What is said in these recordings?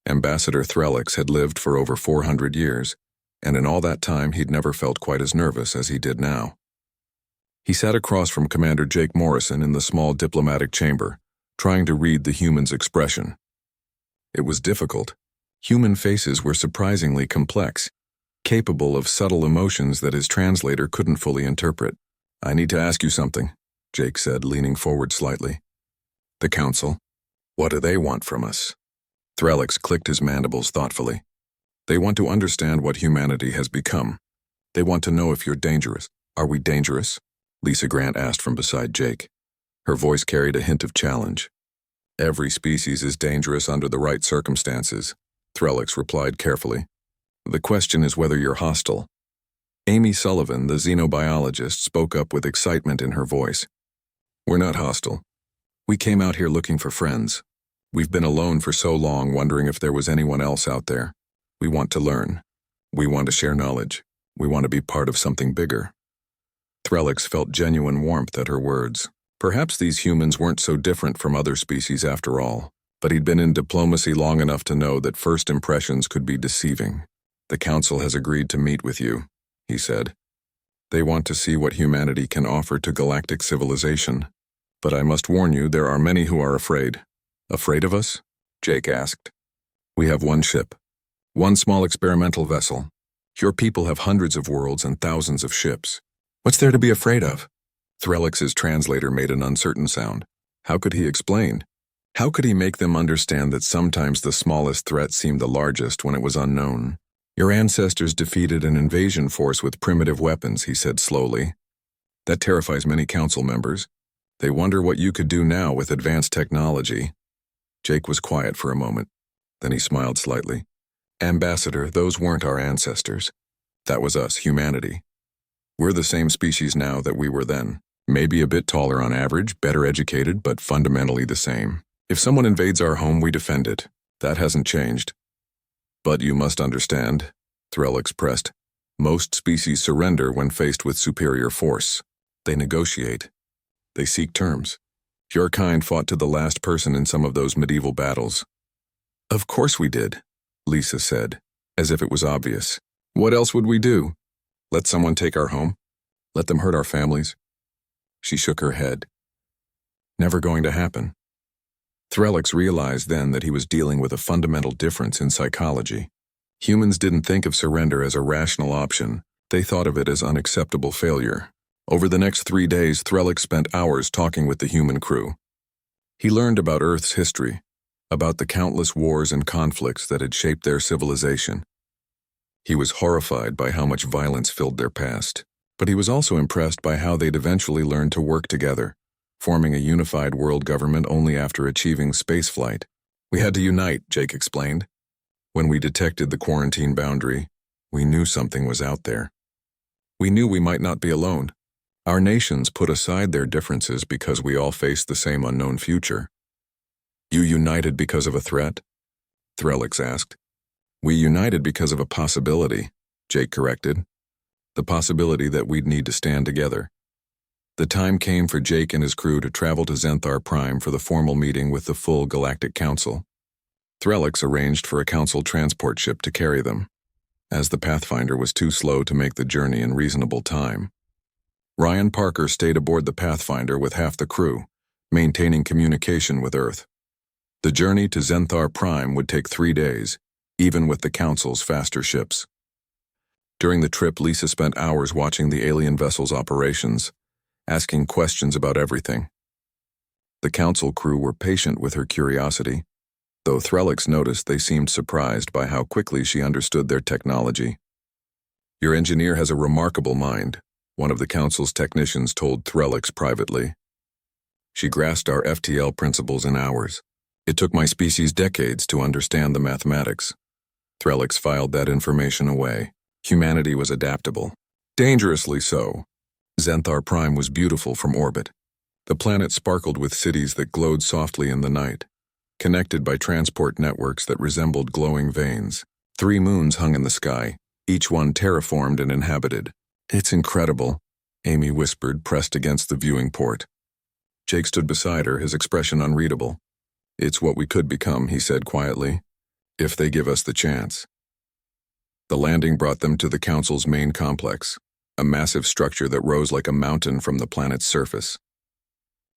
Ambassador Threlix had lived for over 400 years, and in all that time he'd never felt quite as nervous as he did now. He sat across from Commander Jake Morrison in the small diplomatic chamber, trying to read the human's expression. It was difficult. Human faces were surprisingly complex, capable of subtle emotions that his translator couldn't fully interpret. "I need to ask you something," Jake said, leaning forward slightly. "The Council? What do they want from us?" Threlix clicked his mandibles thoughtfully. "They want to understand what humanity has become. They want to know if you're dangerous." "Are we dangerous?" Lisa Grant asked from beside Jake. Her voice carried a hint of challenge. "Every species is dangerous under the right circumstances," Threlix replied carefully. "The question is whether you're hostile." Amy Sullivan, the xenobiologist, spoke up with excitement in her voice. "We're not hostile. We came out here looking for friends. We've been alone for so long, wondering if there was anyone else out there. We want to learn. We want to share knowledge. We want to be part of something bigger." Threlix felt genuine warmth at her words. Perhaps these humans weren't so different from other species after all, but he'd been in diplomacy long enough to know that first impressions could be deceiving. "The Council has agreed to meet with you," he said. "They want to see what humanity can offer to galactic civilization. But I must warn you, there are many who are afraid." "Afraid of us?" Jake asked. "We have one ship. One small experimental vessel. Your people have hundreds of worlds and thousands of ships. What's there to be afraid of?" Threlix's translator made an uncertain sound. How could he explain? How could he make them understand that sometimes the smallest threat seemed the largest when it was unknown? "Your ancestors defeated an invasion force with primitive weapons," he said slowly. "That terrifies many council members. They wonder what you could do now with advanced technology." Jake was quiet for a moment. Then he smiled slightly. "Ambassador, those weren't our ancestors. That was us, humanity. We're the same species now that we were then. Maybe a bit taller on average, better educated, but fundamentally the same. If someone invades our home, we defend it. That hasn't changed. But you must understand," Threlix pressed, "most species surrender when faced with superior force. They negotiate. They seek terms. Your kind fought to the last person in some of those medieval battles." "Of course we did," Lisa said, as if it was obvious. "What else would we do? Let someone take our home? Let them hurt our families?" She shook her head. "Never going to happen." Threlix realized then that he was dealing with a fundamental difference in psychology. Humans didn't think of surrender as a rational option. They thought of it as unacceptable failure. Over the next 3 days, Threlix spent hours talking with the human crew. He learned about Earth's history, about the countless wars and conflicts that had shaped their civilization. He was horrified by how much violence filled their past, but he was also impressed by how they'd eventually learned to work together, forming a unified world government only after achieving spaceflight. "We had to unite," Jake explained. "When we detected the quarantine boundary, we knew something was out there. We knew we might not be alone. Our nations put aside their differences because we all faced the same unknown future." "You united because of a threat?" Threlix asked. "We united because of a possibility," Jake corrected. "The possibility that we'd need to stand together." The time came for Jake and his crew to travel to Zenthar Prime for the formal meeting with the full Galactic Council. Threlix arranged for a council transport ship to carry them, as the Pathfinder was too slow to make the journey in reasonable time. Ryan Parker stayed aboard the Pathfinder with half the crew, maintaining communication with Earth. The journey to Zenthar Prime would take 3 days, even with the Council's faster ships. During the trip, Lisa spent hours watching the alien vessel's operations, asking questions about everything. The Council crew were patient with her curiosity, though Threlix noticed they seemed surprised by how quickly she understood their technology. "Your engineer has a remarkable mind," one of the Council's technicians told Threlix privately. "She grasped our FTL principles in hours. It took my species decades to understand the mathematics." Threlix filed that information away. Humanity was adaptable. Dangerously so. Zenthar Prime was beautiful from orbit. The planet sparkled with cities that glowed softly in the night, connected by transport networks that resembled glowing veins. 3 moons hung in the sky, each one terraformed and inhabited. "It's incredible," Amy whispered, pressed against the viewing port. Jake stood beside her, his expression unreadable. "It's what we could become," he said quietly. if they give us the chance. The landing brought them to the Council's main complex, a massive structure that rose like a mountain from the planet's surface.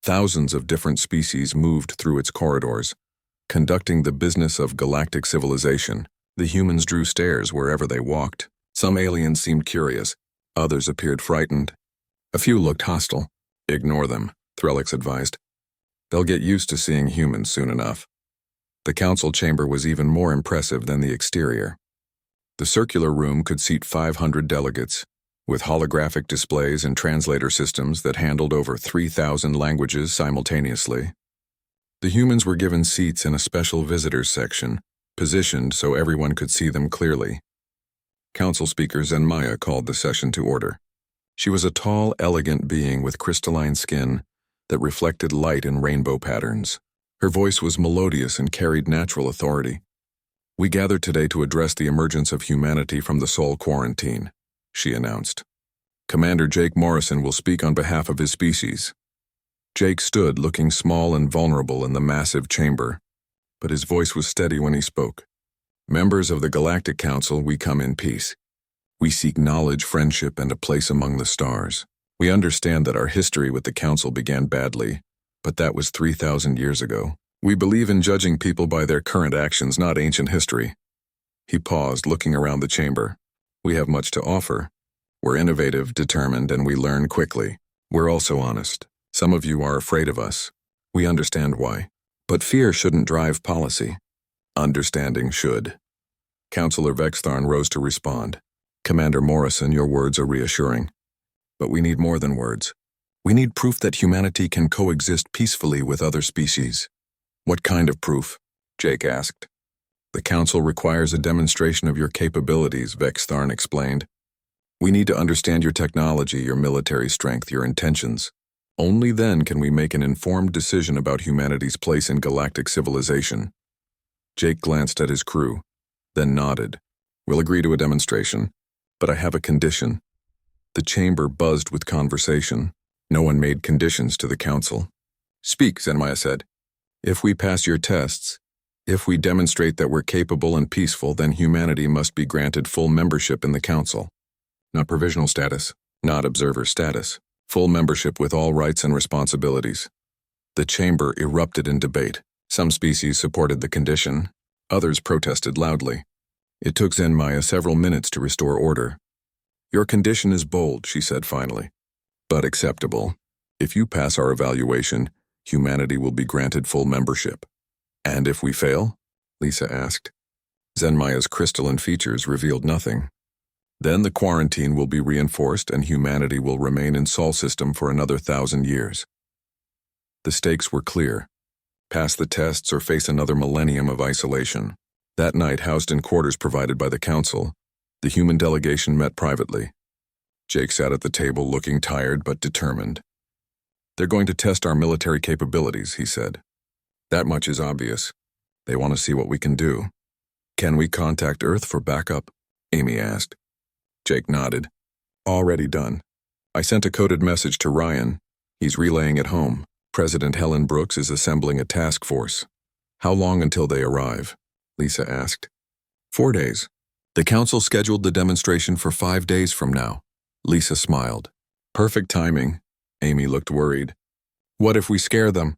Thousands of different species moved through its corridors, conducting the business of galactic civilization. The humans drew stares wherever they walked. Some aliens seemed curious, others appeared frightened. A few looked hostile. Ignore them, Threlix advised. They'll get used to seeing humans soon enough. The council chamber was even more impressive than the exterior. The circular room could seat 500 delegates, with holographic displays and translator systems that handled over 3,000 languages simultaneously. The humans were given seats in a special visitors section, positioned so everyone could see them clearly. Council Speaker Zenmaya called the session to order. She was a tall, elegant being with crystalline skin that reflected light in rainbow patterns. Her voice was melodious and carried natural authority. "We gathered today to address the emergence of humanity from the Sol quarantine," she announced. "Commander Jake Morrison will speak on behalf of his species." Jake stood looking small and vulnerable in the massive chamber, but his voice was steady when he spoke. "Members of the Galactic Council, we come in peace. We seek knowledge, friendship, and a place among the stars. We understand that our history with the Council began badly, but that was 3,000 years ago. We believe in judging people by their current actions, not ancient history." He paused, looking around the chamber. "We have much to offer. We're innovative, determined, and we learn quickly. We're also honest. Some of you are afraid of us. We understand why. But fear shouldn't drive policy. Understanding should." Councillor Vextharn rose to respond. "Commander Morrison, your words are reassuring. But we need more than words. We need proof that humanity can coexist peacefully with other species." "What kind of proof?" Jake asked. "The Council requires a demonstration of your capabilities," Vextharn explained. "We need to understand your technology, your military strength, your intentions. Only then can we make an informed decision about humanity's place in galactic civilization." Jake glanced at his crew, then nodded. "We'll agree to a demonstration, but I have a condition." The chamber buzzed with conversation. No one made conditions to the Council. "Speak," Zenmaya said. "If we pass your tests, if we demonstrate that we're capable and peaceful, then humanity must be granted full membership in the Council. Not provisional status, not observer status. Full membership with all rights and responsibilities." The chamber erupted in debate. Some species supported the condition, others protested loudly. It took Zenmaya several minutes to restore order. "Your condition is bold," she said finally, "but acceptable. If you pass our evaluation, humanity will be granted full membership." "And if we fail?" Lisa asked. Zenmaya's crystalline features revealed nothing. "Then the quarantine will be reinforced and humanity will remain in Sol system for another 1,000 years." The stakes were clear. Pass the tests or face another millennium of isolation. That night, housed in quarters provided by the Council, the human delegation met privately. Jake sat at the table looking tired but determined. "They're going to test our military capabilities," he said. "That much is obvious. They want to see what we can do." "Can we contact Earth for backup?" Amy asked. Jake nodded. "Already done. I sent a coded message to Ryan. He's relaying it home. President Helen Brooks is assembling a task force." "How long until they arrive?" Lisa asked. 4 days. The Council scheduled the demonstration for 5 days from now. Lisa smiled. "Perfect timing." Amy looked worried. "What if we scare them?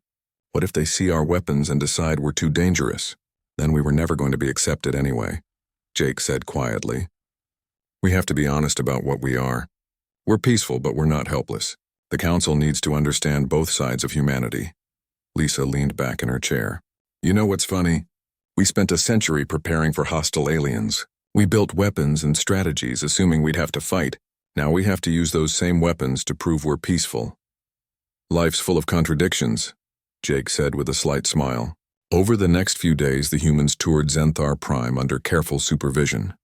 What if they see our weapons and decide we're too dangerous? Then we were never going to be accepted anyway," Jake said quietly. "We have to be honest about what we are. We're peaceful, but we're not helpless. The Council needs to understand both sides of humanity." Lisa leaned back in her chair. "You know what's funny? We spent a century preparing for hostile aliens. We built weapons and strategies assuming we'd have to fight. Now we have to use those same weapons to prove we're peaceful." "Life's full of contradictions," Jake said with a slight smile. Over the next few days, the humans toured Zenthar Prime under careful supervision.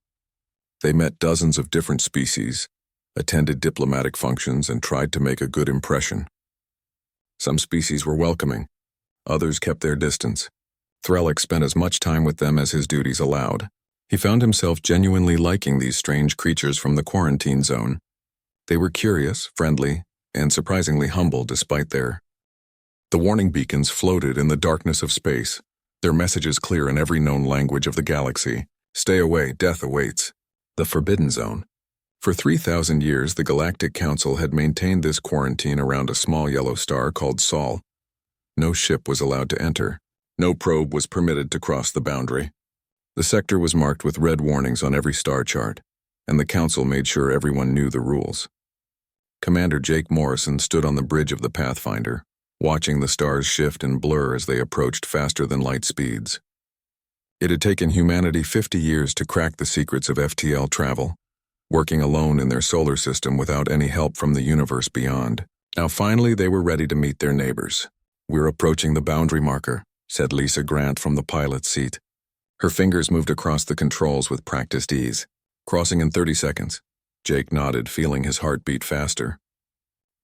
They met dozens of different species, attended diplomatic functions, and tried to make a good impression. Some species were welcoming. Others kept their distance. Threlix spent as much time with them as his duties allowed. He found himself genuinely liking these strange creatures from the quarantine zone. They were curious, friendly, and surprisingly humble despite their... The warning beacons floated in the darkness of space, Their messages clear in every known language of the galaxy. Stay away, death awaits. The Forbidden Zone. For 3,000 years, the Galactic Council had maintained this quarantine around a small yellow star called Sol. No ship was allowed to enter. No probe was permitted to cross the boundary. The sector was marked with red warnings on every star chart, and the Council made sure everyone knew the rules. Commander Jake Morrison stood on the bridge of the Pathfinder, watching the stars shift and blur as they approached faster than light speeds. It had taken humanity 50 years to crack the secrets of FTL travel, working alone in their solar system without any help from the universe beyond. Now finally they were ready to meet their neighbors. "We're approaching the boundary marker," said Lisa Grant from the pilot's seat. Her fingers moved across the controls with practiced ease. "Crossing in 30 seconds. Jake nodded, feeling his heart beat faster.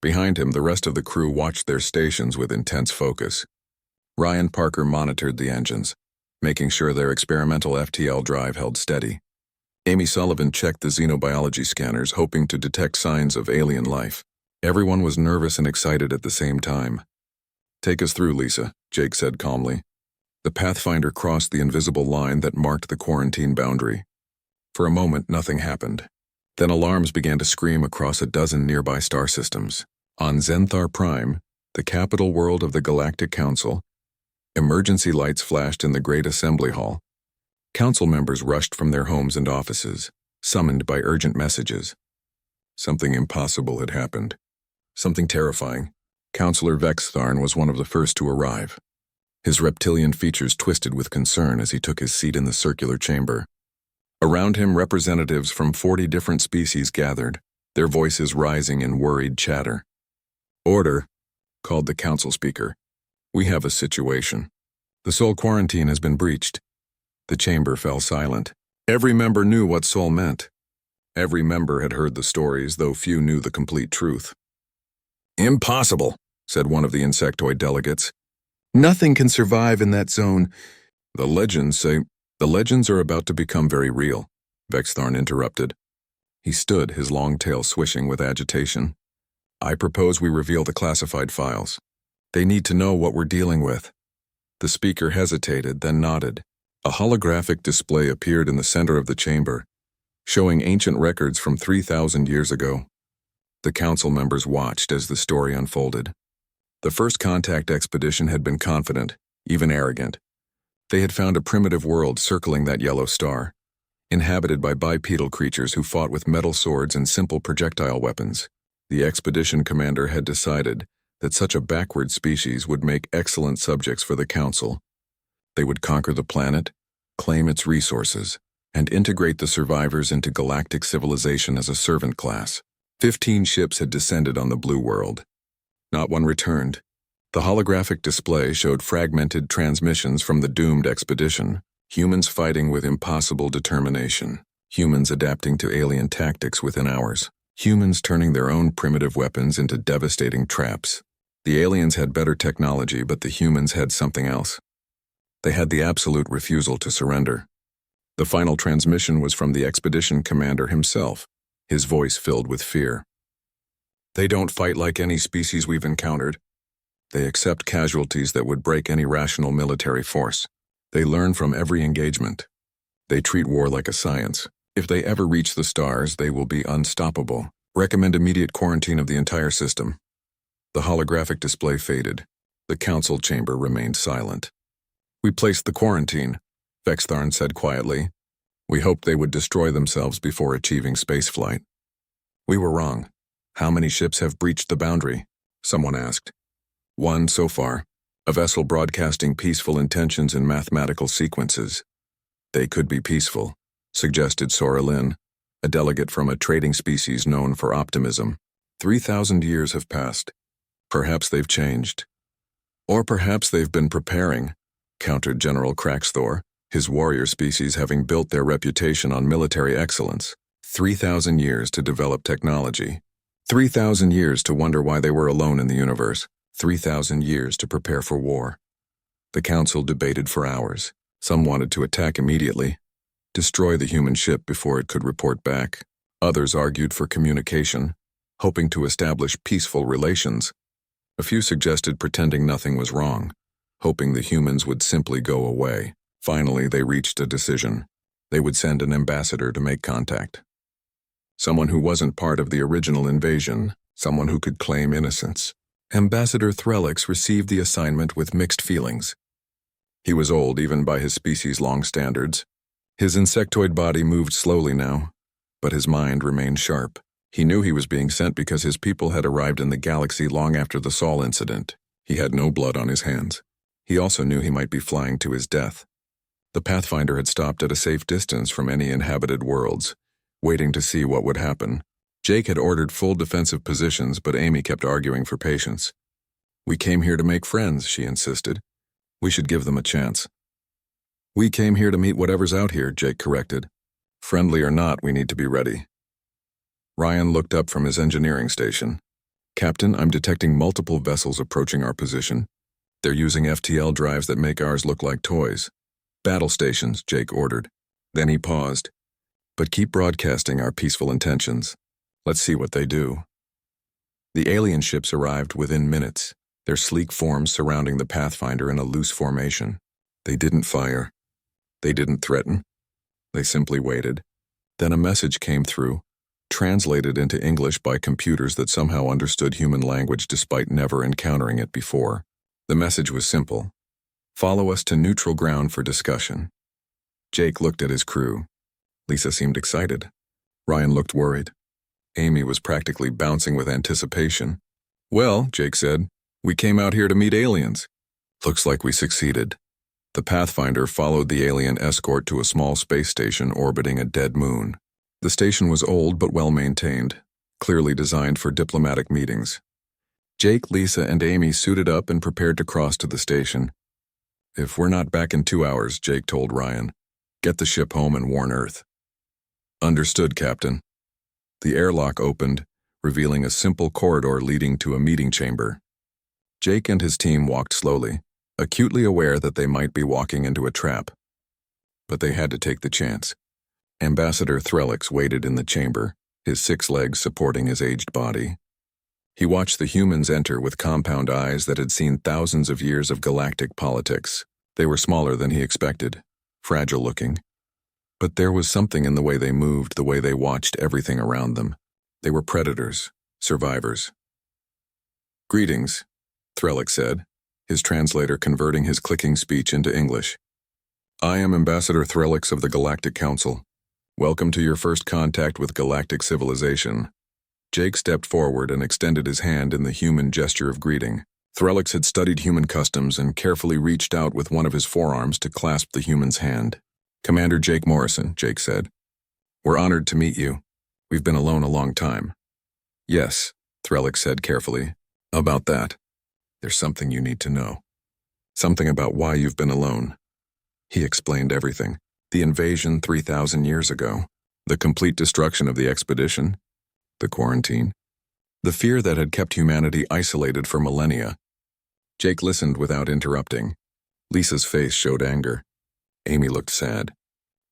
Behind him, the rest of the crew watched their stations with intense focus. Ryan Parker monitored the engines, making sure their experimental FTL drive held steady. Amy Sullivan checked the xenobiology scanners, hoping to detect signs of alien life. Everyone was nervous and excited at the same time. "Take us through, Lisa," Jake said calmly. The Pathfinder crossed the invisible line that marked the quarantine boundary. For a moment, nothing happened. Then alarms began to scream across a dozen nearby star systems. On Zenthar Prime, the capital world of the Galactic Council, emergency lights flashed in the Great Assembly Hall. Council members rushed from their homes and offices, summoned by urgent messages. Something impossible had happened. Something terrifying. Councillor Vextharn was one of the first to arrive. His reptilian features twisted with concern as he took his seat in the circular chamber. Around him, representatives from 40 different species gathered, their voices rising in worried chatter. "Order," called the council speaker. "We have a situation. The Sol quarantine has been breached." The chamber fell silent. Every member knew what Sol meant. Every member had heard the stories, though few knew the complete truth. "Impossible," said one of the insectoid delegates. "Nothing can survive in that zone. The legends say—" "The legends are about to become very real," Vextharn interrupted. He stood, his long tail swishing with agitation. "I propose we reveal the classified files. They need to know what we're dealing with." The speaker hesitated, then nodded. A holographic display appeared in the center of the chamber, showing ancient records from 3,000 years ago. The council members watched as the story unfolded. The first contact expedition had been confident, even arrogant. They had found a primitive world circling that yellow star, inhabited by bipedal creatures who fought with metal swords and simple projectile weapons. The expedition commander had decided that such a backward species would make excellent subjects for the council. They would conquer the planet, claim its resources, and integrate the survivors into galactic civilization as a servant class. 15 ships had descended on the blue world. Not one returned. The holographic display showed fragmented transmissions from the doomed expedition, humans fighting with impossible determination, humans adapting to alien tactics within hours, humans turning their own primitive weapons into devastating traps. The aliens had better technology, but the humans had something else. They had the absolute refusal to surrender. The final transmission was from the expedition commander himself, his voice filled with fear. "They don't fight like any species we've encountered. They accept casualties that would break any rational military force. They learn from every engagement. They treat war like a science. If they ever reach the stars, they will be unstoppable. Recommend immediate quarantine of the entire system." The holographic display faded. The council chamber remained silent. "We placed the quarantine," Vextharn said quietly. "We hoped they would destroy themselves before achieving spaceflight. We were wrong. How many ships have breached the boundary?" someone asked. "One so far, a vessel broadcasting peaceful intentions in mathematical sequences." "They could be peaceful," suggested Sora Lynn, a delegate from a trading species known for optimism. 3,000 years have passed. Perhaps they've changed. "Or perhaps they've been preparing," countered General Craxthor, his warrior species having built their reputation on military excellence. 3,000 years to develop technology. 3,000 years to wonder why they were alone in the universe. 3,000 years to prepare for war. The council debated for hours. Some wanted to attack immediately, destroy the human ship before it could report back. Others argued for communication, hoping to establish peaceful relations. A few suggested pretending nothing was wrong, hoping the humans would simply go away. Finally, they reached a decision. They would send an ambassador to make contact. Someone who wasn't part of the original invasion, someone who could claim innocence. Ambassador Threlix received the assignment with mixed feelings. He was old even by his species' long standards. His insectoid body moved slowly now, but his mind remained sharp. He knew he was being sent because his people had arrived in the galaxy long after the Sol incident. He had no blood on his hands. He also knew he might be flying to his death. The Pathfinder had stopped at a safe distance from any inhabited worlds, waiting to see what would happen. Jake had ordered full defensive positions, but Amy kept arguing for patience. "We came here to make friends," she insisted. "We should give them a chance." "We came here to meet whatever's out here," Jake corrected. "Friendly or not, we need to be ready." Ryan looked up from his engineering station. "Captain, I'm detecting multiple vessels approaching our position. They're using FTL drives that make ours look like toys." "Battle stations," Jake ordered. Then he paused. "But keep broadcasting our peaceful intentions. Let's see what they do." The alien ships arrived within minutes, their sleek forms surrounding the Pathfinder in a loose formation. They didn't fire. They didn't threaten. They simply waited. Then a message came through, translated into English by computers that somehow understood human language despite never encountering it before. The message was simple. "Follow us to neutral ground for discussion." Jake looked at his crew. Lisa seemed excited. Ryan looked worried. Amy was practically bouncing with anticipation. "Well," Jake said, "we came out here to meet aliens." "Looks like we succeeded." The Pathfinder followed the alien escort to a small space station orbiting a dead moon. The station was old but well-maintained, clearly designed for diplomatic meetings. Jake, Lisa, and Amy suited up and prepared to cross to the station. "If we're not back in 2 hours," Jake told Ryan, "get the ship home and warn Earth." "Understood, Captain." The airlock opened, revealing a simple corridor leading to a meeting chamber. Jake and his team walked slowly, acutely aware that they might be walking into a trap. But they had to take the chance. Ambassador Threlix waited in the chamber, his 6 legs supporting his aged body. He watched the humans enter with compound eyes that had seen thousands of years of galactic politics. They were smaller than he expected, fragile-looking. But there was something in the way they moved, the way they watched everything around them. They were predators, survivors. "Greetings," Threlix said, his translator converting his clicking speech into English. "I am Ambassador Threlix of the Galactic Council. Welcome to your first contact with galactic civilization." Jake stepped forward and extended his hand in the human gesture of greeting. Threlix had studied human customs and carefully reached out with one of his forearms to clasp the human's hand. "Commander Jake Morrison," Jake said. "We're honored to meet you. We've been alone a long time." "Yes," Threlix said carefully. "About that. There's something you need to know. Something about why you've been alone." He explained everything. The invasion 3,000 years ago. The complete destruction of the expedition. The quarantine. The fear that had kept humanity isolated for millennia. Jake listened without interrupting. Lisa's face showed anger. Amy looked sad.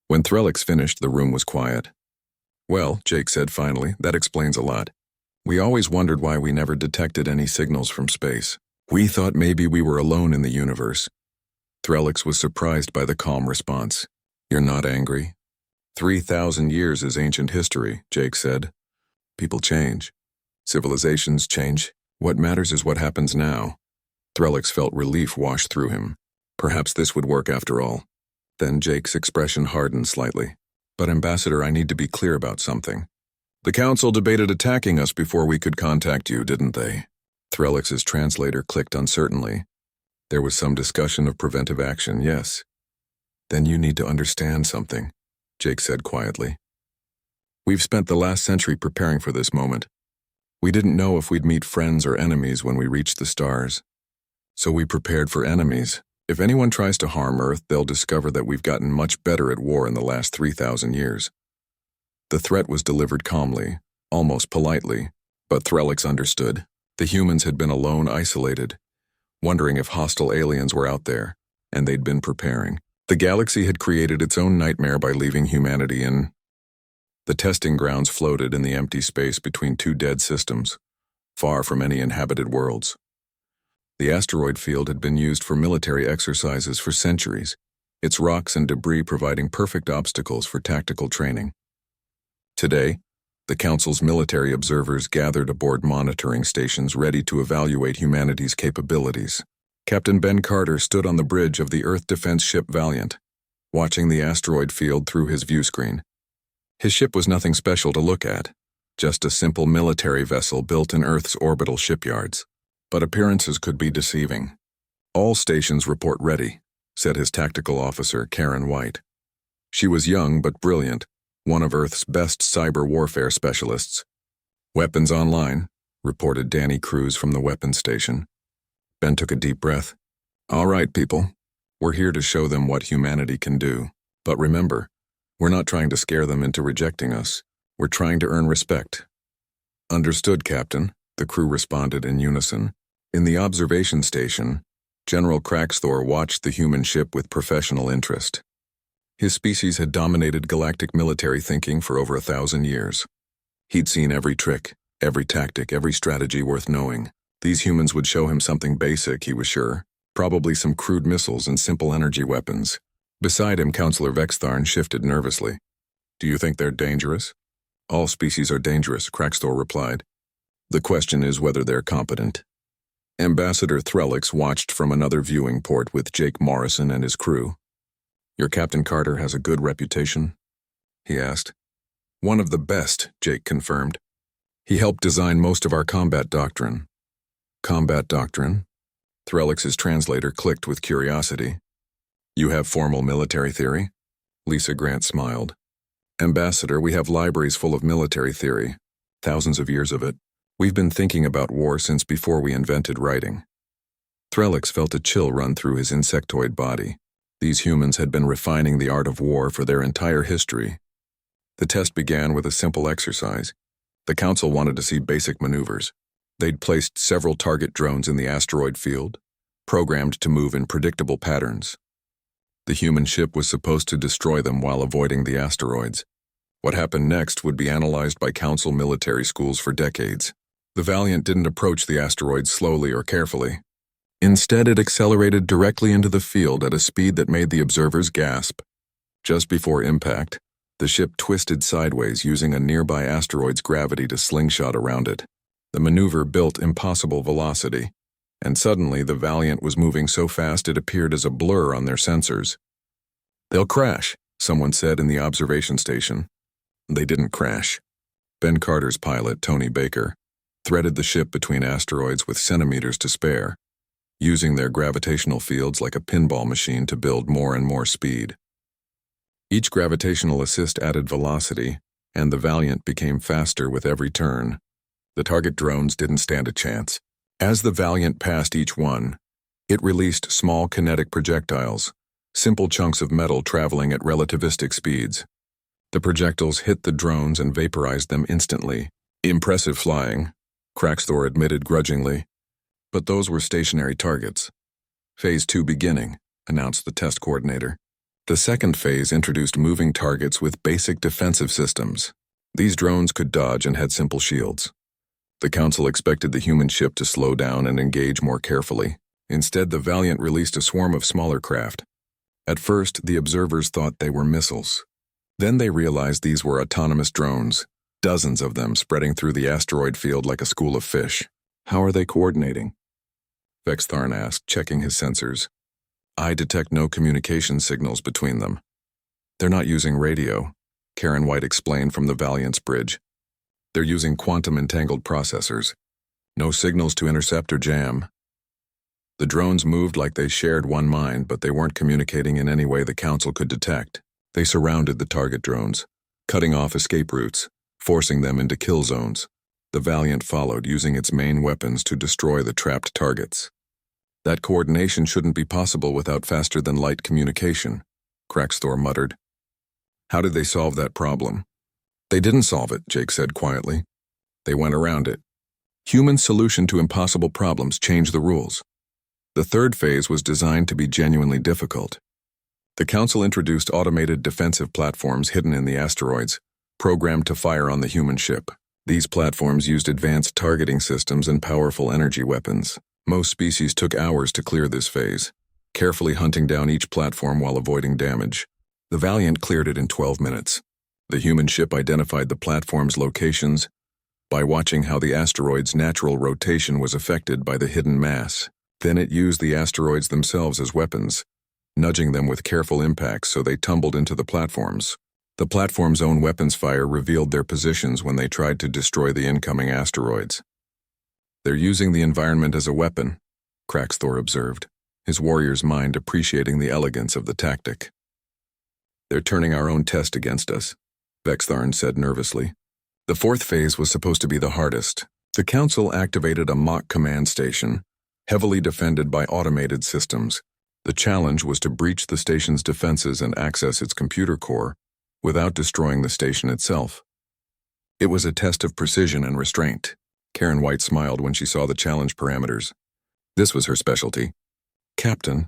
When Threlix finished, the room was quiet. "Well," Jake said finally, "that explains a lot. We always wondered why we never detected any signals from space. We thought maybe we were alone in the universe." Threlix was surprised by the calm response. "You're not angry?" 3,000 years is ancient history," Jake said. "People change. Civilizations change. What matters is what happens now." Threlix felt relief wash through him. Perhaps this would work after all. Then Jake's expression hardened slightly. "But Ambassador, I need to be clear about something. The Council debated attacking us before we could contact you, didn't they?" Threlix's translator clicked uncertainly. "There was some discussion of preventive action, yes." "Then you need to understand something," Jake said quietly. "We've spent the last century preparing for this moment. We didn't know if we'd meet friends or enemies when we reached the stars. So we prepared for enemies. If anyone tries to harm Earth, they'll discover that we've gotten much better at war in the last 3,000 years." The threat was delivered calmly, almost politely, but Threlix understood. The humans had been alone, isolated, wondering if hostile aliens were out there, and they'd been preparing. The galaxy had created its own nightmare by leaving humanity in. The testing grounds floated in the empty space between 2 dead systems, far from any inhabited worlds. The asteroid field had been used for military exercises for centuries, its rocks and debris providing perfect obstacles for tactical training. Today, the Council's military observers gathered aboard monitoring stations ready to evaluate humanity's capabilities. Captain Ben Carter stood on the bridge of the Earth defense ship Valiant, watching the asteroid field through his view screen. His ship was nothing special to look at, just a simple military vessel built in Earth's orbital shipyards. But appearances could be deceiving. "All stations report ready," said his tactical officer, Karen White. She was young but brilliant, one of Earth's best cyber warfare specialists. "Weapons online," reported Danny Cruz from the weapons station. Ben took a deep breath. "All right, people. We're here to show them what humanity can do. But remember, we're not trying to scare them into rejecting us. We're trying to earn respect." "Understood, Captain," the crew responded in unison. In the observation station, General Craxthor watched the human ship with professional interest. His species had dominated galactic military thinking for over 1,000 years. He'd seen every trick, every tactic, every strategy worth knowing. These humans would show him something basic, he was sure, probably some crude missiles and simple energy weapons. Beside him, Counselor Vextharn shifted nervously. "Do you think they're dangerous?" "All species are dangerous," Craxthor replied. "The question is whether they're competent." Ambassador Threlix watched from another viewing port with Jake Morrison and his crew. "Your Captain Carter has a good reputation?" he asked. "One of the best," Jake confirmed. "He helped design most of our combat doctrine." "Combat doctrine?" Threlix's translator clicked with curiosity. "You have formal military theory?" Lisa Grant smiled. "Ambassador, we have libraries full of military theory. Thousands of years of it. We've been thinking about war since before we invented writing." Threlix felt a chill run through his insectoid body. These humans had been refining the art of war for their entire history. The test began with a simple exercise. The Council wanted to see basic maneuvers. They'd placed several target drones in the asteroid field, programmed to move in predictable patterns. The human ship was supposed to destroy them while avoiding the asteroids. What happened next would be analyzed by Council military schools for decades. The Valiant didn't approach the asteroid slowly or carefully. Instead, it accelerated directly into the field at a speed that made the observers gasp. Just before impact, the ship twisted sideways using a nearby asteroid's gravity to slingshot around it. The maneuver built impossible velocity, and suddenly the Valiant was moving so fast it appeared as a blur on their sensors. "They'll crash," someone said in the observation station. They didn't crash. Ben Carter's pilot, Tony Baker, threaded the ship between asteroids with centimeters to spare, using their gravitational fields like a pinball machine to build more and more speed. Each gravitational assist added velocity, and the Valiant became faster with every turn. The target drones didn't stand a chance. As the Valiant passed each one, it released small kinetic projectiles, simple chunks of metal traveling at relativistic speeds. The projectiles hit the drones and vaporized them instantly. "Impressive flying," Craxthor admitted grudgingly. "But those were stationary targets." "Phase 2 beginning," announced the test coordinator. The second phase introduced moving targets with basic defensive systems. These drones could dodge and had simple shields. The Council expected the human ship to slow down and engage more carefully. Instead, the Valiant released a swarm of smaller craft. At first, the observers thought they were missiles. Then they realized these were autonomous drones, dozens of them spreading through the asteroid field like a school of fish. "How are they coordinating?" Vextharn asked, checking his sensors. "I detect no communication signals between them." "They're not using radio," Karen White explained from the Valiant's bridge. "They're using quantum-entangled processors. No signals to intercept or jam." The drones moved like they shared one mind, but they weren't communicating in any way the Council could detect. They surrounded the target drones, cutting off escape routes, forcing them into kill zones. The Valiant followed, using its main weapons to destroy the trapped targets. "That coordination shouldn't be possible without faster-than-light communication," Craxthor muttered. "How did they solve that problem?" "They didn't solve it," Jake said quietly. "They went around it. Human solution to impossible problems changed the rules." The third phase was designed to be genuinely difficult. The Council introduced automated defensive platforms hidden in the asteroids, programmed to fire on the human ship. These platforms used advanced targeting systems and powerful energy weapons. Most species took hours to clear this phase, carefully hunting down each platform while avoiding damage. The Valiant cleared it in 12 minutes. The human ship identified the platform's locations by watching how the asteroid's natural rotation was affected by the hidden mass. Then it used the asteroids themselves as weapons, nudging them with careful impacts so they tumbled into the platforms. The platform's own weapons fire revealed their positions when they tried to destroy the incoming asteroids. "They're using the environment as a weapon," Kraxthor observed, his warrior's mind appreciating the elegance of the tactic. "They're turning our own test against us," Vextharn said nervously. The fourth phase was supposed to be the hardest. The Council activated a mock command station, heavily defended by automated systems. The challenge was to breach the station's defenses and access its computer core without destroying the station itself. It was a test of precision and restraint. Karen White smiled when she saw the challenge parameters. This was her specialty. "Captain,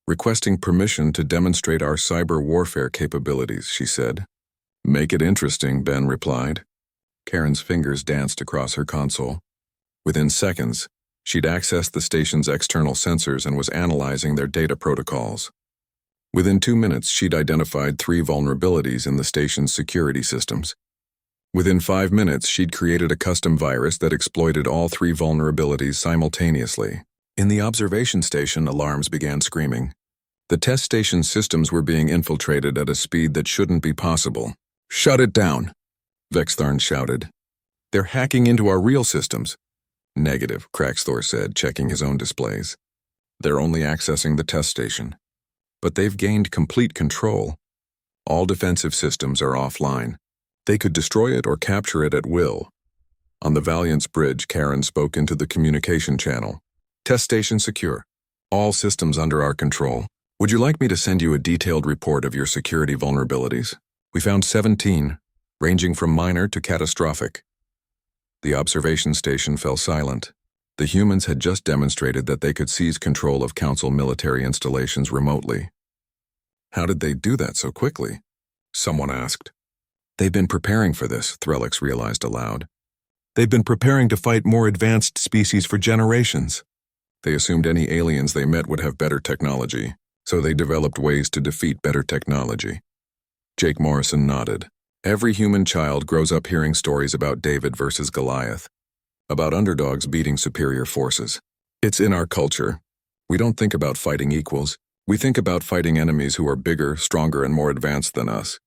requesting permission to demonstrate our cyber warfare capabilities," she said. "Make it interesting," Ben replied. Karen's fingers danced across her console. Within seconds, she'd accessed the station's external sensors and was analyzing their data protocols. Within 2 minutes, she'd identified 3 vulnerabilities in the station's security systems. Within 5 minutes, she'd created a custom virus that exploited all 3 vulnerabilities simultaneously. In the observation station, alarms began screaming. The test station's systems were being infiltrated at a speed that shouldn't be possible. "Shut it down!" Vextharn shouted. "They're hacking into our real systems." "Negative," Kraxthor said, checking his own displays. "They're only accessing the test station. But they've gained complete control. All defensive systems are offline. They could destroy it or capture it at will." On the Valiant's bridge, Karen spoke into the communication channel. "Test station secure. All systems under our control. Would you like me to send you a detailed report of your security vulnerabilities? We found 17, ranging from minor to catastrophic." The observation station fell silent. The humans had just demonstrated that they could seize control of Council military installations remotely. "How did they do that so quickly?" someone asked. "They've been preparing for this," Threlix realized aloud. "They've been preparing to fight more advanced species for generations. They assumed any aliens they met would have better technology, so they developed ways to defeat better technology." Jake Morrison nodded. "Every human child grows up hearing stories about David versus Goliath, about underdogs beating superior forces. It's in our culture. We don't think about fighting equals. We think about fighting enemies who are bigger, stronger, and more advanced than us.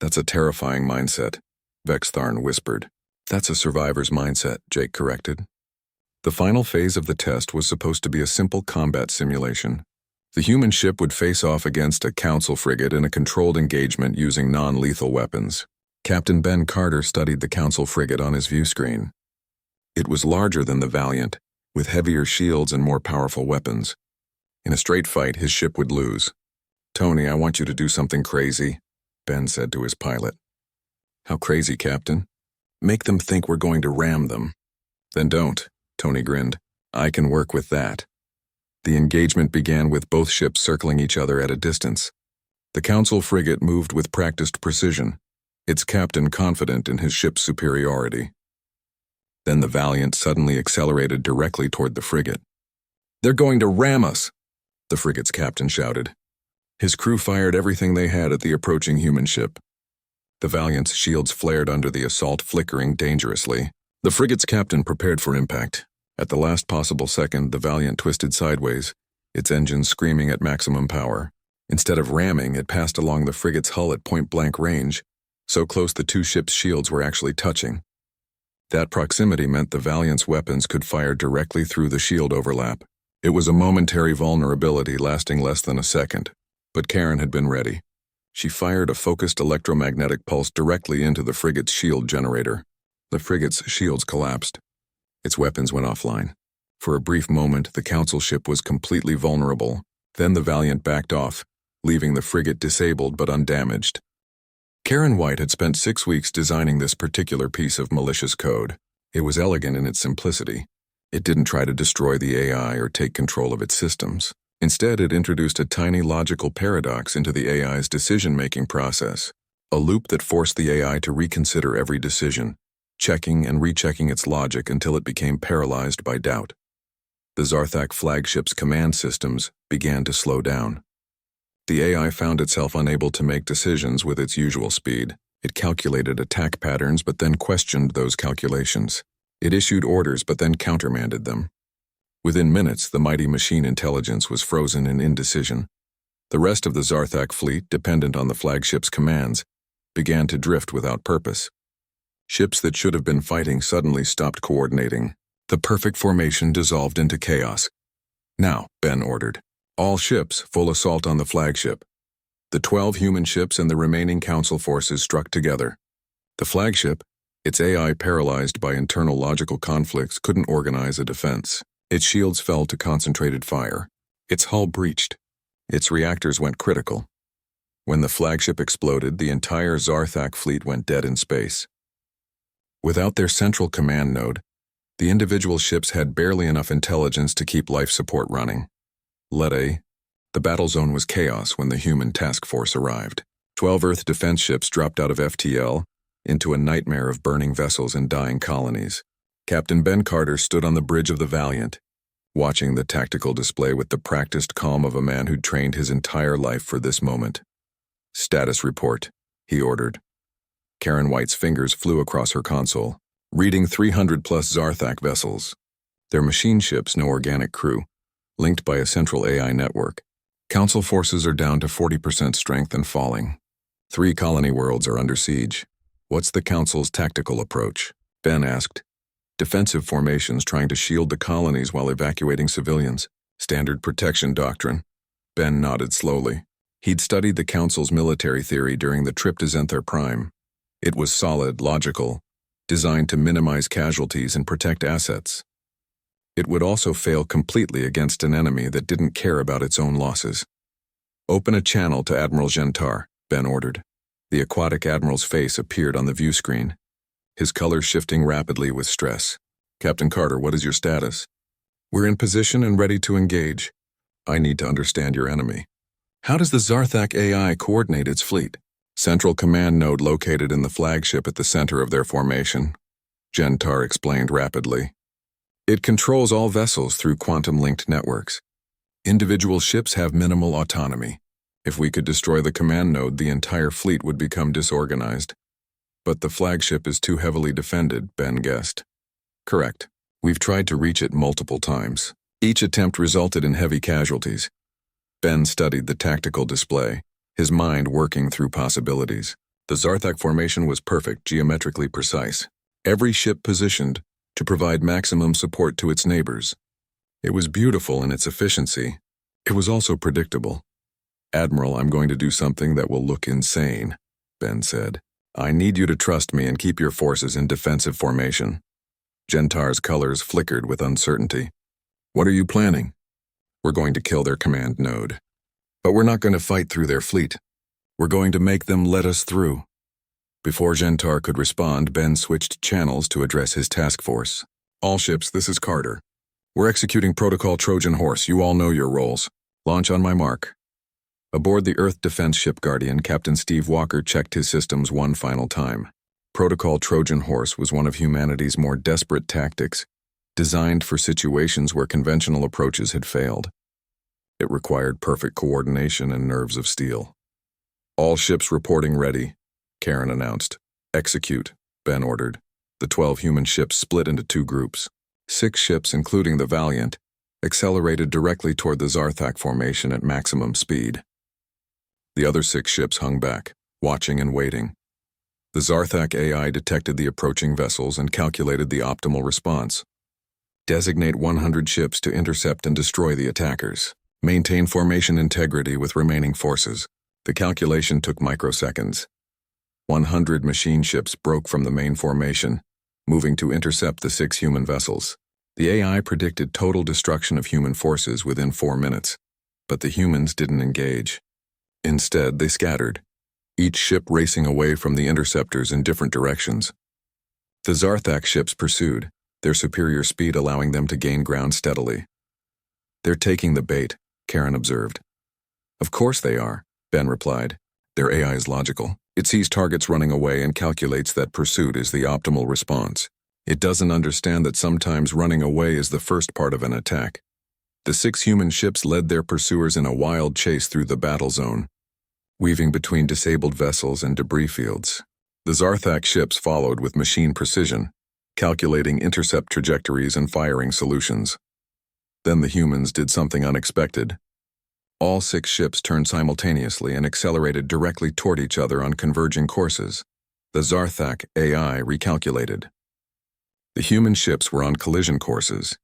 That's a terrifying mindset," Vextharn whispered. "That's a survivor's mindset," Jake corrected. The final phase of the test was supposed to be a simple combat simulation. The human ship would face off against a Council frigate in a controlled engagement using non-lethal weapons. Captain Ben Carter studied the Council frigate on his view screen. It was larger than the Valiant, with heavier shields and more powerful weapons. In a straight fight, his ship would lose. "Tony, I want you to do something crazy," Ben said to his pilot. "How crazy, Captain?" "Make them think we're going to ram them." "Then don't," Tony grinned. "I can work with that." The engagement began with both ships circling each other at a distance. The Council frigate moved with practiced precision, its captain confident in his ship's superiority. Then the Valiant suddenly accelerated directly toward the frigate. "They're going to ram us!" the frigate's captain shouted. His crew fired everything they had at the approaching human ship. The Valiant's shields flared under the assault, flickering dangerously. The frigate's captain prepared for impact. At the last possible second, the Valiant twisted sideways, its engines screaming at maximum power. Instead of ramming, it passed along the frigate's hull at point-blank range, so close the 2 ships' shields were actually touching. That proximity meant the Valiant's weapons could fire directly through the shield overlap. It was a momentary vulnerability lasting less than a second, but Karen had been ready. She fired a focused electromagnetic pulse directly into the frigate's shield generator. The frigate's shields collapsed. Its weapons went offline. For a brief moment, the Council ship was completely vulnerable. Then the Valiant backed off, leaving the frigate disabled but undamaged. Karen White had spent 6 weeks designing this particular piece of malicious code. It was elegant in its simplicity. It didn't try to destroy the AI or take control of its systems. Instead, it introduced a tiny logical paradox into the AI's decision-making process, a loop that forced the AI to reconsider every decision, checking and rechecking its logic until it became paralyzed by doubt. The Zarthak flagship's command systems began to slow down. The AI found itself unable to make decisions with its usual speed. It calculated attack patterns but then questioned those calculations. It issued orders but then countermanded them. Within minutes, the mighty machine intelligence was frozen in indecision. The rest of the Zarthak fleet, dependent on the flagship's commands, began to drift without purpose. Ships that should have been fighting suddenly stopped coordinating. The perfect formation dissolved into chaos. "Now," Ben ordered. "All ships, full assault on the flagship." The 12 human ships and the remaining Council forces struck together. The flagship, its AI paralyzed by internal logical conflicts, couldn't organize a defense. Its shields fell to concentrated fire. Its hull breached. Its reactors went critical. When the flagship exploded, the entire Zarthak fleet went dead in space. Without their central command node, the individual ships had barely enough intelligence to keep life support running. The battle zone was chaos when the human task force arrived. 12 Earth defense ships dropped out of FTL into a nightmare of burning vessels and dying colonies. Captain Ben Carter stood on the bridge of the Valiant, watching the tactical display with the practiced calm of a man who'd trained his entire life for this moment. "Status report," he ordered. Karen White's fingers flew across her console, reading 300-plus Zarthak vessels. Their machine ships, no organic crew, linked by a central AI network. Council forces are down to 40% strength and falling. 3 colony worlds are under siege. What's the Council's tactical approach? Ben asked. Defensive formations trying to shield the colonies while evacuating civilians. Standard protection doctrine. Ben nodded slowly. He'd studied the Council's military theory during the trip to Zenther Prime. It was solid, logical, designed to minimize casualties and protect assets. It would also fail completely against an enemy that didn't care about its own losses. "Open a channel to Admiral Gentar," Ben ordered. The aquatic admiral's face appeared on the view screen, his color shifting rapidly with stress. "Captain Carter, what is your status?" "We're in position and ready to engage." "I need to understand your enemy." "How does the Zarthak AI coordinate its fleet?" "Central command node located in the flagship at the center of their formation," Gentar explained rapidly. "It controls all vessels through quantum-linked networks. Individual ships have minimal autonomy. If we could destroy the command node, the entire fleet would become disorganized. But the flagship is too heavily defended," Ben guessed. "Correct. We've tried to reach it multiple times. Each attempt resulted in heavy casualties." Ben studied the tactical display, his mind working through possibilities. The Zarthak formation was perfect, geometrically precise. Every ship positioned to provide maximum support to its neighbors. It was beautiful in its efficiency. It was also predictable. "Admiral, I'm going to do something that will look insane," Ben said. "I need you to trust me and keep your forces in defensive formation." Gentar's colors flickered with uncertainty. "What are you planning?" "We're going to kill their command node. But we're not going to fight through their fleet. We're going to make them let us through." Before Gentar could respond, Ben switched channels to address his task force. "All ships, this is Carter. We're executing Protocol Trojan Horse. You all know your roles. Launch on my mark." Aboard the Earth Defense Ship Guardian, Captain Steve Walker checked his systems one final time. Protocol Trojan Horse was one of humanity's more desperate tactics, designed for situations where conventional approaches had failed. It required perfect coordination and nerves of steel. "All ships reporting ready," Karen announced. "Execute," Ben ordered. The 12 human ships split into 2 groups. 6 ships, including the Valiant, accelerated directly toward the Zarthak formation at maximum speed. The other 6 ships hung back, watching and waiting. The Zarthak AI detected the approaching vessels and calculated the optimal response. Designate 100 ships to intercept and destroy the attackers. Maintain formation integrity with remaining forces. The calculation took microseconds. 100 machine ships broke from the main formation, moving to intercept the 6 human vessels. The AI predicted total destruction of human forces within 4 minutes, but the humans didn't engage. Instead, they scattered, each ship racing away from the interceptors in different directions. The Zarthak ships pursued, their superior speed allowing them to gain ground steadily. "They're taking the bait," Karen observed. "Of course they are," Ben replied. "Their AI is logical. It sees targets running away and calculates that pursuit is the optimal response. It doesn't understand that sometimes running away is the first part of an attack. The 6 human ships led their pursuers in a wild chase through the battle zone, weaving between disabled vessels and debris fields. The Zarthak ships followed with machine precision, calculating intercept trajectories and firing solutions. Then the humans did something unexpected. All 6 ships turned simultaneously and accelerated directly toward each other on converging courses. The Zarthak AI recalculated. The human ships were on collision courses.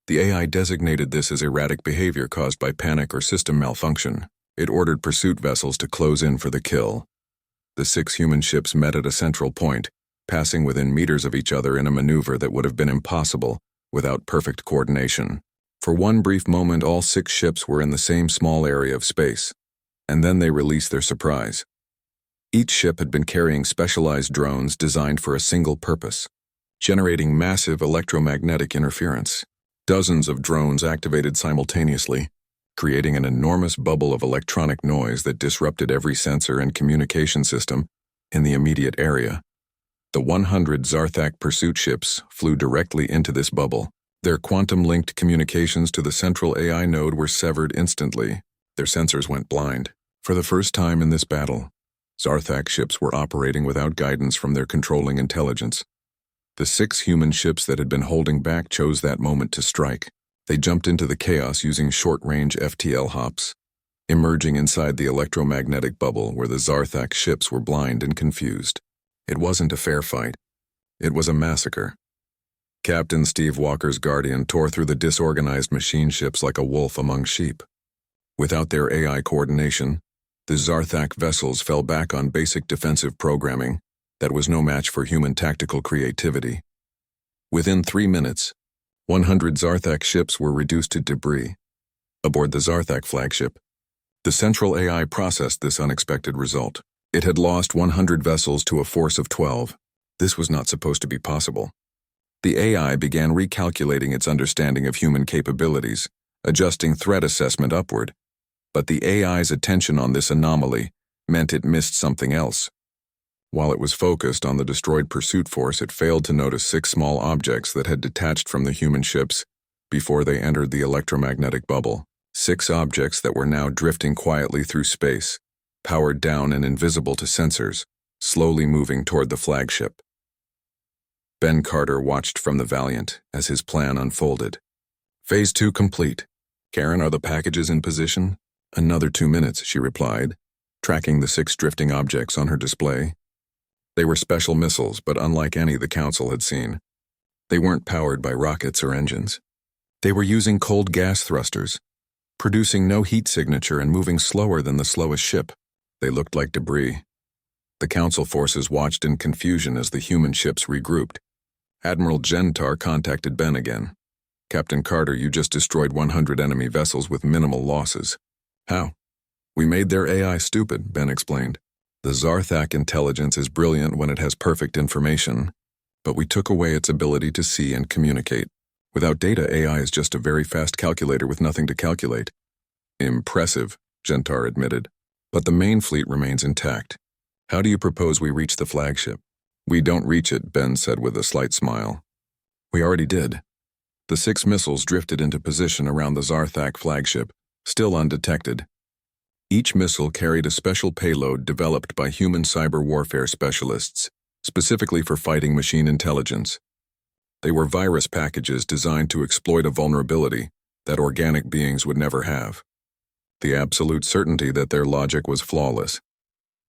The AI designated this as erratic behavior caused by panic or system malfunction. It ordered pursuit vessels to close in for the kill. The 6 human ships met at a central point, passing within meters of each other in a maneuver that would have been impossible without perfect coordination. For one brief moment, all 6 ships were in the same small area of space, and then they released their surprise. Each ship had been carrying specialized drones designed for a single purpose, generating massive electromagnetic interference. Dozens of drones activated simultaneously, creating an enormous bubble of electronic noise that disrupted every sensor and communication system in the immediate area. The 100 Zarthak pursuit ships flew directly into this bubble. Their quantum-linked communications to the central AI node were severed instantly. Their sensors went blind. For the first time in this battle, Zarthak ships were operating without guidance from their controlling intelligence. The 6 human ships that had been holding back chose that moment to strike. They jumped into the chaos using short-range FTL hops, emerging inside the electromagnetic bubble where the Zarthak ships were blind and confused. It wasn't a fair fight. It was a massacre. Captain Steve Walker's Guardian tore through the disorganized machine ships like a wolf among sheep. Without their AI coordination, the Zarthak vessels fell back on basic defensive programming that was no match for human tactical creativity. Within 3 minutes, 100 Zarthak ships were reduced to debris. Aboard the Zarthak flagship, the central AI processed this unexpected result. It had lost 100 vessels to a force of 12. This was not supposed to be possible. The AI began recalculating its understanding of human capabilities, adjusting threat assessment upward. But the AI's attention on this anomaly meant it missed something else. While it was focused on the destroyed pursuit force, it failed to notice 6 small objects that had detached from the human ships before they entered the electromagnetic bubble. 6 objects that were now drifting quietly through space, powered down and invisible to sensors, slowly moving toward the flagship. Ben Carter watched from the Valiant as his plan unfolded. Phase 2 complete. Karen, are the packages in position? Another 2 minutes, she replied, tracking the 6 drifting objects on her display. They were special missiles, but unlike any the Council had seen. They weren't powered by rockets or engines. They were using cold gas thrusters, producing no heat signature and moving slower than the slowest ship. They looked like debris. The Council forces watched in confusion as the human ships regrouped. Admiral Gentar contacted Ben again. Captain Carter, you just destroyed 100 enemy vessels with minimal losses. How? We made their AI stupid, Ben explained. The Zarthak intelligence is brilliant when it has perfect information, but we took away its ability to see and communicate. Without data, AI is just a very fast calculator with nothing to calculate. Impressive, Gentar admitted. But the main fleet remains intact. How do you propose we reach the flagship? We don't reach it, Ben said with a slight smile. We already did. The 6 missiles drifted into position around the Zarthak flagship, still undetected. Each missile carried a special payload developed by human cyber warfare specialists, specifically for fighting machine intelligence. They were virus packages designed to exploit a vulnerability that organic beings would never have. The absolute certainty that their logic was flawless.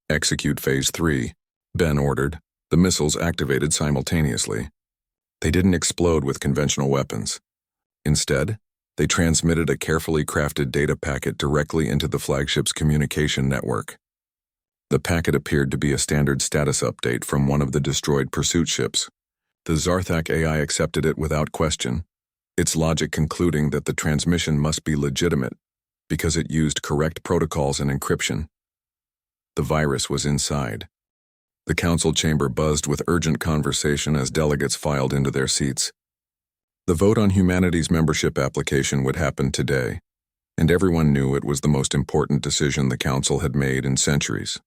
Execute Phase 3, Ben ordered. The missiles activated simultaneously. They didn't explode with conventional weapons. Instead, they transmitted a carefully crafted data packet directly into the flagship's communication network. The packet appeared to be a standard status update from one of the destroyed pursuit ships. The Zarthak AI accepted it without question, its logic concluding that the transmission must be legitimate because it used correct protocols and encryption. The virus was inside. The council chamber buzzed with urgent conversation as delegates filed into their seats. The vote on humanity's membership application would happen today, and everyone knew it was the most important decision the council had made in centuries.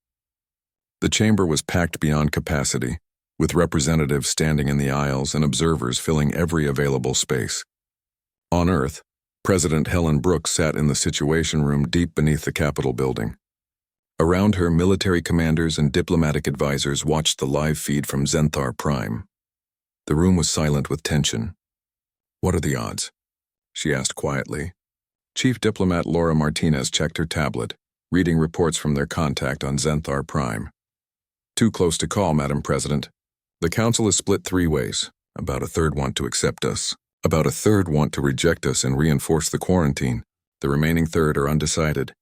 The chamber was packed beyond capacity, with representatives standing in the aisles and observers filling every available space. On Earth, President Helen Brooks sat in the Situation Room deep beneath the Capitol building. Around her, military commanders and diplomatic advisors watched the live feed from Zenthar Prime. The room was silent with tension. "What are the odds?" she asked quietly. Chief Diplomat Laura Martinez checked her tablet, reading reports from their contact on Zenthar Prime. "Too close to call, Madam President. The Council is split 3 ways. About a third want to accept us. About a third want to reject us and reinforce the quarantine. The remaining third are undecided."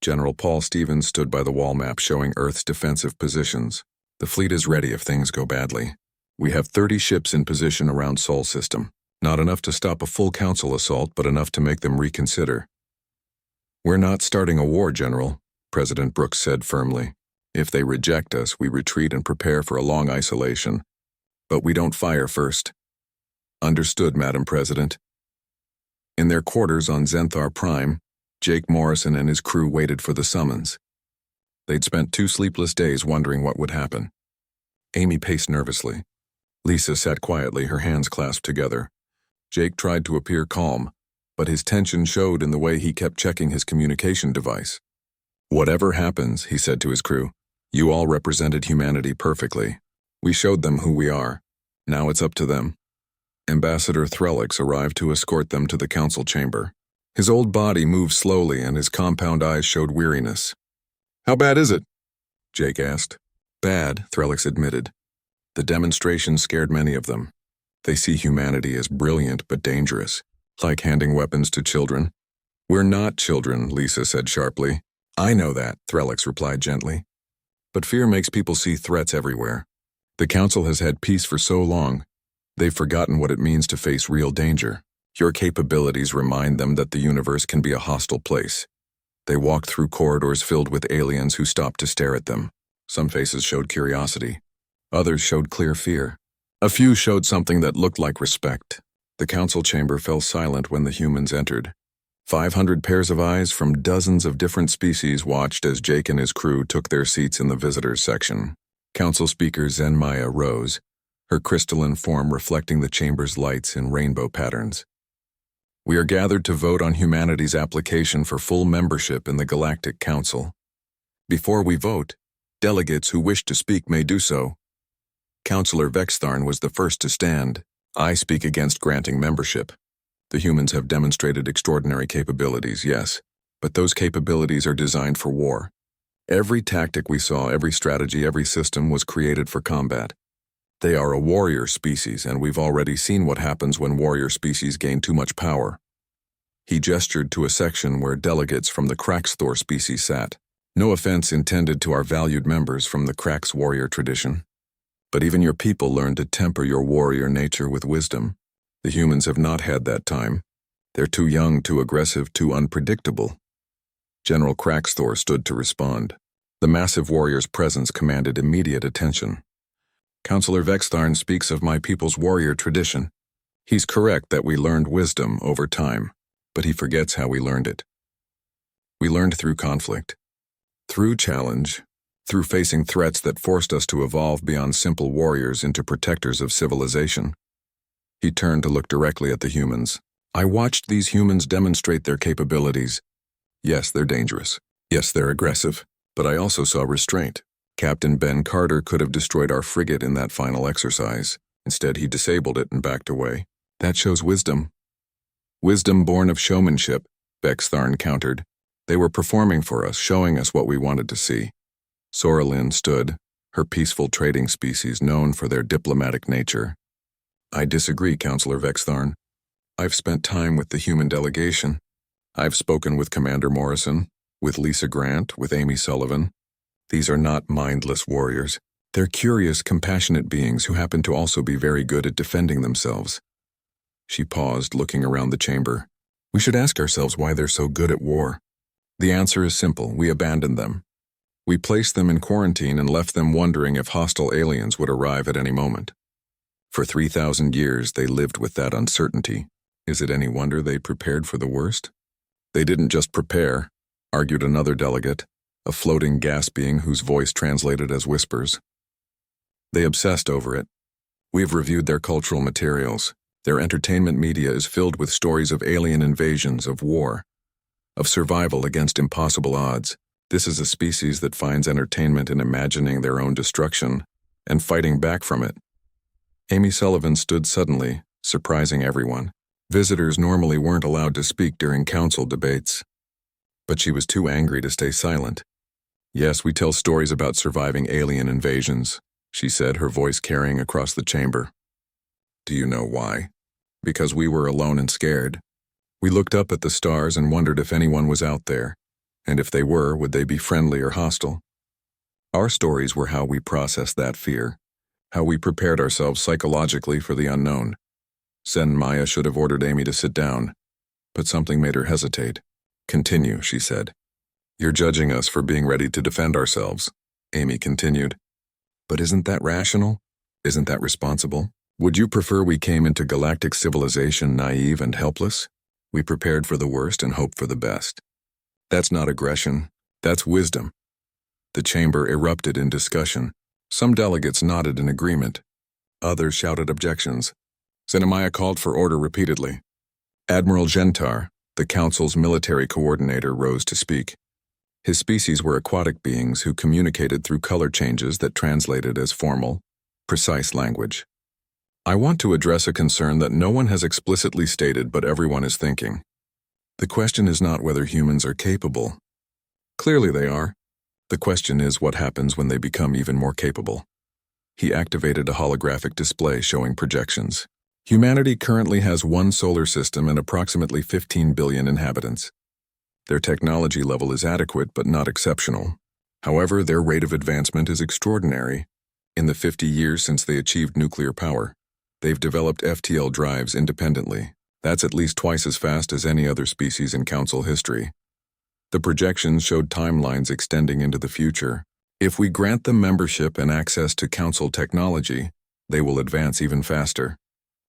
General Paul Stevens stood by the wall map showing Earth's defensive positions. "The fleet is ready if things go badly. We have 30 ships in position around Sol System. Not enough to stop a full Council assault, but enough to make them reconsider." "We're not starting a war, General," President Brooks said firmly. "If they reject us, we retreat and prepare for a long isolation. But we don't fire first." "Understood, Madam President." In their quarters on Zenthar Prime, Jake Morrison and his crew waited for the summons. They'd spent 2 sleepless days wondering what would happen. Amy paced nervously. Lisa sat quietly, her hands clasped together. Jake tried to appear calm, but his tension showed in the way he kept checking his communication device. "Whatever happens," he said to his crew, "you all represented humanity perfectly. We showed them who we are. Now it's up to them." Ambassador Threlix arrived to escort them to the council chamber. His old body moved slowly and his compound eyes showed weariness. "How bad is it?" Jake asked. "Bad," Threlix admitted. "The demonstration scared many of them. They see humanity as brilliant but dangerous, like handing weapons to children." "We're not children," Lisa said sharply. "I know that," Threlix replied gently. "But fear makes people see threats everywhere. The Council has had peace for so long, they've forgotten what it means to face real danger. Your capabilities remind them that the universe can be a hostile place." They walked through corridors filled with aliens who stopped to stare at them. Some faces showed curiosity. Others showed clear fear. A few showed something that looked like respect. The council chamber fell silent when the humans entered. 500 pairs of eyes from dozens of different species watched as Jake and his crew took their seats in the visitors section. Council Speaker Zenmaya rose, her crystalline form reflecting the chamber's lights in rainbow patterns. "We are gathered to vote on humanity's application for full membership in the Galactic Council. Before we vote, delegates who wish to speak may do so." Councillor Vextharn was the first to stand. "I speak against granting membership. The humans have demonstrated extraordinary capabilities, yes, but those capabilities are designed for war. Every tactic we saw, every strategy, every system was created for combat. They are a warrior species, and we've already seen what happens when warrior species gain too much power." He gestured to a section where delegates from the Kraxthor species sat. "No offense intended to our valued members from the Krax warrior tradition. But even your people learned to temper your warrior nature with wisdom. The humans have not had that time. They're too young, too aggressive, too unpredictable." General Kraxthor stood to respond. The massive warrior's presence commanded immediate attention. "Councillor Vextharn speaks of my people's warrior tradition. He's correct that we learned wisdom over time, but he forgets how we learned it. We learned through conflict, through challenge, through facing threats that forced us to evolve beyond simple warriors into protectors of civilization." He turned to look directly at the humans. "I watched these humans demonstrate their capabilities. Yes, they're dangerous. Yes, they're aggressive. But I also saw restraint. Captain Ben Carter could have destroyed our frigate in that final exercise. Instead, he disabled it and backed away. That shows wisdom." "Wisdom born of showmanship," Vextharn countered. "They were performing for us, showing us what we wanted to see." Soralyn stood, her peaceful trading species known for their diplomatic nature. "I disagree, Councillor Vextharn. I've spent time with the human delegation. I've spoken with Commander Morrison, with Lisa Grant, with Amy Sullivan. These are not mindless warriors. They're curious, compassionate beings who happen to also be very good at defending themselves." She paused, looking around the chamber. "We should ask ourselves why they're so good at war. The answer is simple: we abandoned them. We placed them in quarantine and left them wondering if hostile aliens would arrive at any moment. For 3,000 years, they lived with that uncertainty. Is it any wonder they prepared for the worst?" "They didn't just prepare," argued another delegate, a floating gas being whose voice translated as whispers. "They obsessed over it. We've reviewed their cultural materials. Their entertainment media is filled with stories of alien invasions, of war, of survival against impossible odds. This is a species that finds entertainment in imagining their own destruction and fighting back from it. Amy Sullivan stood suddenly, surprising everyone. Visitors normally weren't allowed to speak during council debates. But she was too angry to stay silent. "Yes, we tell stories about surviving alien invasions," she said, her voice carrying across the chamber. "Do you know why? Because we were alone and scared. We looked up at the stars and wondered if anyone was out there, and if they were, would they be friendly or hostile? Our stories were how we processed that fear, how we prepared ourselves psychologically for the unknown." Zen Maya should have ordered Amy to sit down, but something made her hesitate. "Continue," she said. "You're judging us for being ready to defend ourselves," Amy continued. "But isn't that rational? Isn't that responsible? Would you prefer we came into galactic civilization naive and helpless? We prepared for the worst and hoped for the best. That's not aggression, that's wisdom." The chamber erupted in discussion. Some delegates nodded in agreement. Others shouted objections. Zenemaya called for order repeatedly. Admiral Gentar, the council's military coordinator, rose to speak. His species were aquatic beings who communicated through color changes that translated as formal, precise language. "I want to address a concern that no one has explicitly stated but everyone is thinking. The question is not whether humans are capable. Clearly they are. The question is what happens when they become even more capable." He activated a holographic display showing projections. Humanity currently has one solar system and approximately 15 billion inhabitants. Their technology level is adequate but not exceptional. However, their rate of advancement is extraordinary. In the 50 years since they achieved nuclear power, they've developed FTL drives independently. That's at least twice as fast as any other species in Council history. The projections showed timelines extending into the future. If we grant them membership and access to Council technology, they will advance even faster.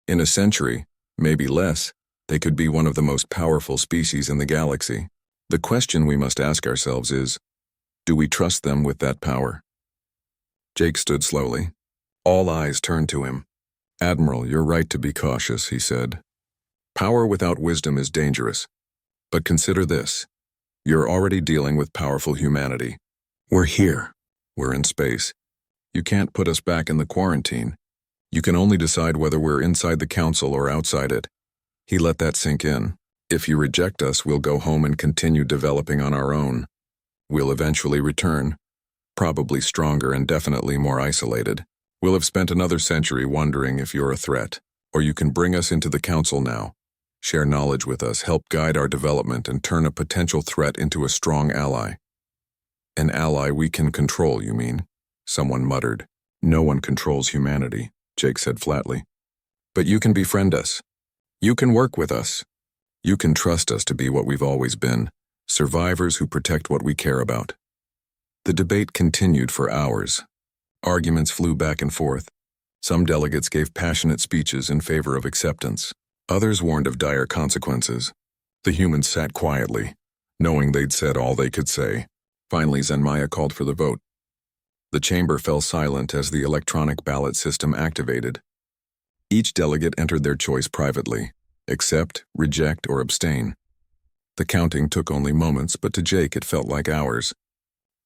In a century, maybe less, they could be one of the most powerful species in the galaxy. The question we must ask ourselves is, do we trust them with that power? Jake stood slowly. All eyes turned to him. "Admiral, you're right to be cautious," he said. "Power without wisdom is dangerous. But consider this. You're already dealing with powerful humanity. We're here. We're in space. You can't put us back in the quarantine. You can only decide whether we're inside the council or outside it." He let that sink in. "If you reject us, we'll go home and continue developing on our own. We'll eventually return, probably stronger and definitely more isolated. We'll have spent another century wondering if you're a threat. Or you can bring us into the council now. Share knowledge with us, help guide our development, and turn a potential threat into a strong ally." "An ally we can control, you mean?" someone muttered. "No one controls humanity," Jake said flatly. "But you can befriend us. You can work with us. You can trust us to be what we've always been, survivors who protect what we care about." The debate continued for hours. Arguments flew back and forth. Some delegates gave passionate speeches in favor of acceptance. Others warned of dire consequences. The humans sat quietly, knowing they'd said all they could say. Finally, Zenmaya called for the vote. The chamber fell silent as the electronic ballot system activated. Each delegate entered their choice privately: accept, reject, or abstain. The counting took only moments, but to Jake it felt like hours.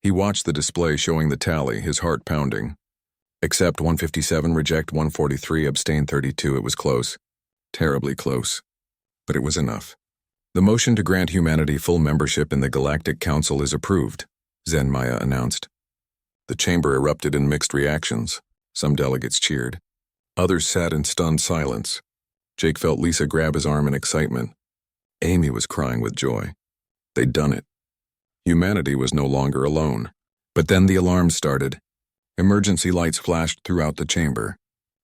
He watched the display showing the tally, his heart pounding. Accept 157, reject 143, abstain 32. It was close. Terribly close. But it was enough. "The motion to grant humanity full membership in the Galactic Council is approved," Zenmaya announced. The chamber erupted in mixed reactions. Some delegates cheered. Others sat in stunned silence. Jake felt Lisa grab his arm in excitement. Amy was crying with joy. They'd done it. Humanity was no longer alone. But then the alarms started. Emergency lights flashed throughout the chamber.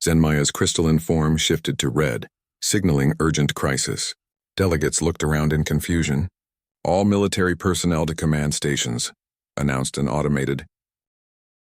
Zenmaya's crystalline form shifted to red, signaling urgent crisis. Delegates looked around in confusion. "All military personnel to command stations," announced an automated,